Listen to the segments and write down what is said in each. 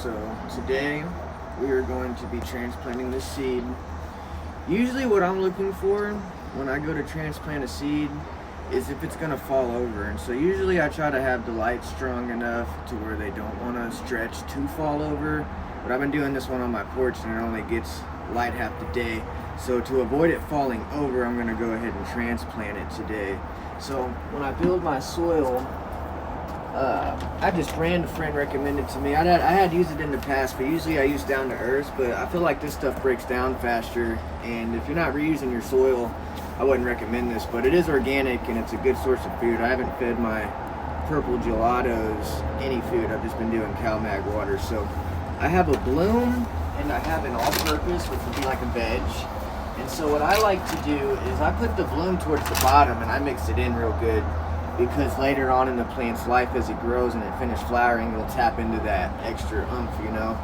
So today we are going to be transplanting this seed. Usually what I'm looking for when I go to transplant a seed is if it's going to fall over. And so usually I try to have the lights strong enough to where they don't want to stretch to fall over. But I've been doing this one on my porch and it only gets light half the day. So to avoid it falling over, I'm going to go ahead and transplant it today. So when I build my soil, I just a friend recommended to me. I had used it in the past, but usually I use down to earth, but I feel like this stuff breaks down faster, and if you're not reusing your soil, I wouldn't recommend this, but it is organic and it's a good source of food. I haven't fed my purple gelatos any food. I've just been doing CalMag water. So I have a bloom and I have an all-purpose, which would be like a veg. And so what I like to do is I put the bloom towards the bottom and I mix it in real good, because later on in the plant's life, as it grows and it finishes flowering, it'll tap into that extra oomph, you know.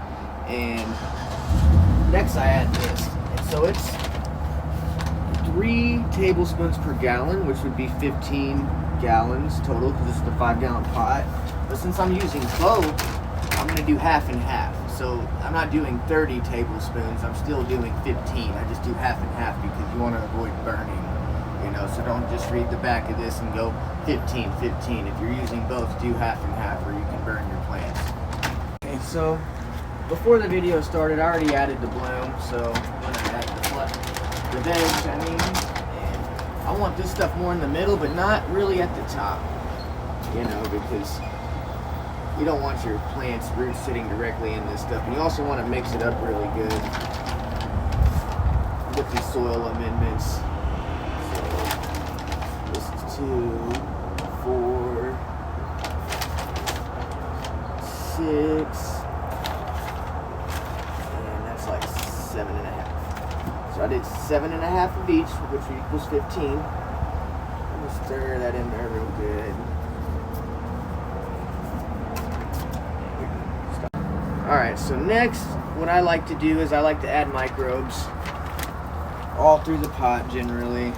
And next I add this. And so it's 3 tablespoons per gallon, which would be 15 gallons total, because it's the 5-gallon pot. But since I'm using both, I'm going to do half and half. So I'm not doing 30 tablespoons, I'm still doing 15. I just do half and half because you want to avoid burning. You know, so don't just read the back of this and go 15, 15. If you're using both, do half and half or you can burn your plants. Okay, so before the video started, I already added the bloom, so I'm going to add the veg, and I want this stuff more in the middle, but not really at the top, you know, because you don't want your plant's roots sitting directly in this stuff, and you also want to mix it up really good with these soil amendments. 2, 4, 6, and that's like 7.5. So I did 7.5 of each, which equals 15. I'm gonna stir that in there real good. Alright, so next, what I like to do is I like to add microbes all through the pot generally.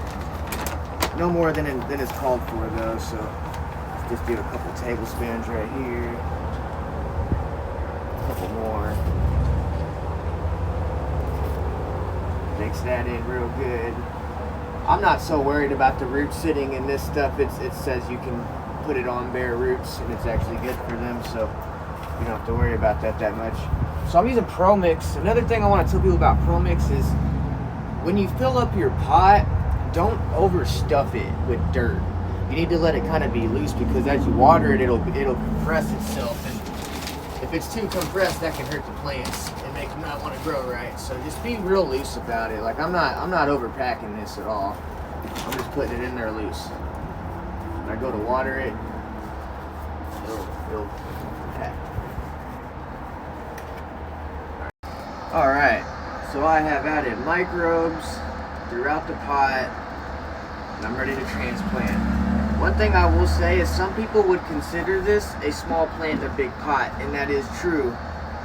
No more than is called for though, so just do a couple tablespoons right here, a couple more. Mix that in real good. I'm not so worried about the roots sitting in this stuff. It says you can put it on bare roots and it's actually good for them, so you don't have to worry about that much. So I'm using Pro Mix. Another thing I want to tell people about Pro Mix is when you fill up your pot, don't overstuff it with dirt. You need to let it kind of be loose, because as you water it, it'll compress itself, and if it's too compressed, that can hurt the plants and make them not want to grow right. So just be real loose about it. Like I'm not overpacking this at all. I'm just putting it in there loose. When I go to water it, it'll pack. All right. So I have added microbes throughout the pot, and I'm ready to transplant. One thing I will say is some people would consider this a small plant in a big pot, and that is true.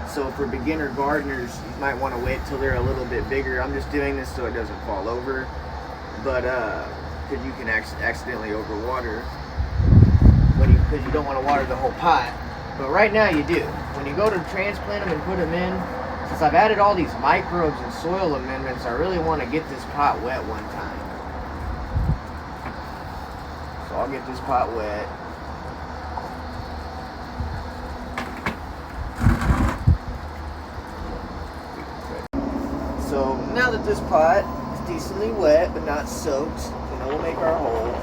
So for beginner gardeners, you might want to wait till they're a little bit bigger. I'm just doing this so it doesn't fall over, but because you can accidentally overwater because you don't want to water the whole pot. But right now you do. When you go to transplant them and put them in, since I've added all these microbes and soil amendments, I really want to get this pot wet one time. So I'll get this pot wet. So now that this pot is decently wet but not soaked, you know, we'll make our hole.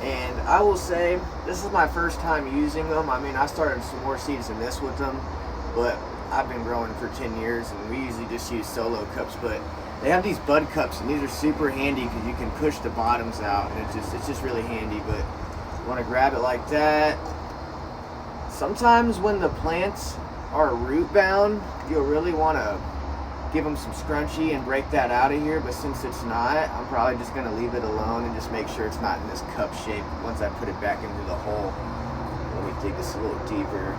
And I will say, this is my first time using them. I mean, I started some more seeds than this with them, but I've been growing for 10 years, and we usually just use solo cups, but they have these bud cups, and these are super handy because you can push the bottoms out, and it's just really handy. But you want to grab it like that. Sometimes when the plants are root bound, you'll really want to give them some scrunchie and break that out of here, but since it's not, I'm probably just going to leave it alone and just make sure it's not in this cup shape once I put it back into the hole. Let me dig this a little deeper.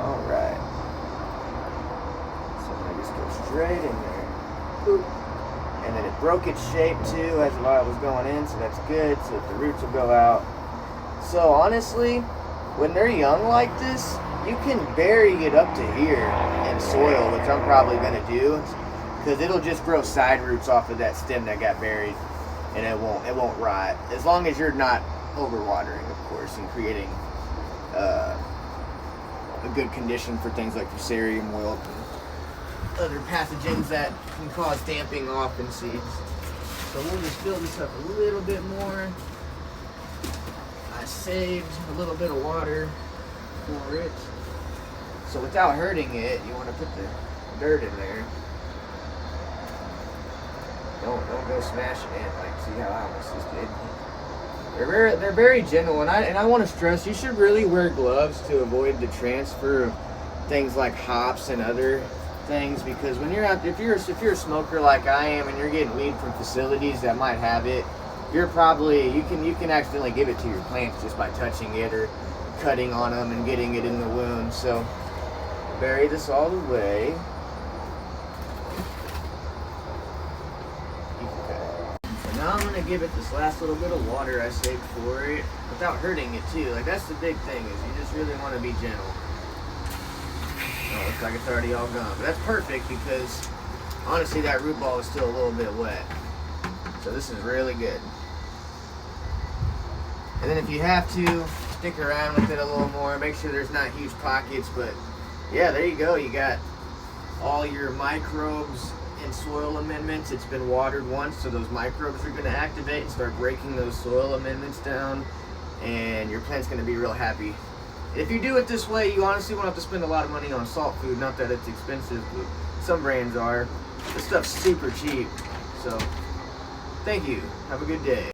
Alright. So I'm going to just go straight in there. Boop. And then it broke its shape too as while it was going in, so that's good, so that the roots will go out. So honestly, when they're young like this, you can bury it up to here in soil, which I'm probably gonna do, because it'll just grow side roots off of that stem that got buried, and it won't rot, as long as you're not overwatering, of course, and creating a good condition for things like fusarium wilt and other pathogens that can cause damping off in seeds. So we'll just fill this up a little bit more. I saved a little bit of water for it. So without hurting it, you want to put the dirt in there. Don't go smashing it, like, see how I almost just did. They're very gentle, and I want to stress, you should really wear gloves to avoid the transfer of things like hops and other things, because when you're out, if you're a smoker like I am, and you're getting weed from facilities that might have it, you're probably you can accidentally give it to your plants just by touching it or cutting on them and getting it in the wound. So bury this all the way. Now I'm going to give it this last little bit of water I saved for it without hurting it too. Like, that's the big thing, is you just really want to be gentle. Oh, looks like it's already all gone. But that's perfect, because honestly that root ball is still a little bit wet. So this is really good. And then if you have to, stick around with it a little more. Make sure there's not huge pockets. But yeah, there you go. You got all your microbes and soil amendments. It's been watered once, so those microbes are going to activate and start breaking those soil amendments down, and your plant's going to be real happy. If you do it this way, you honestly won't have to spend a lot of money on salt food. Not that it's expensive, but some brands are. This stuff's super cheap. So thank you. Have a good day.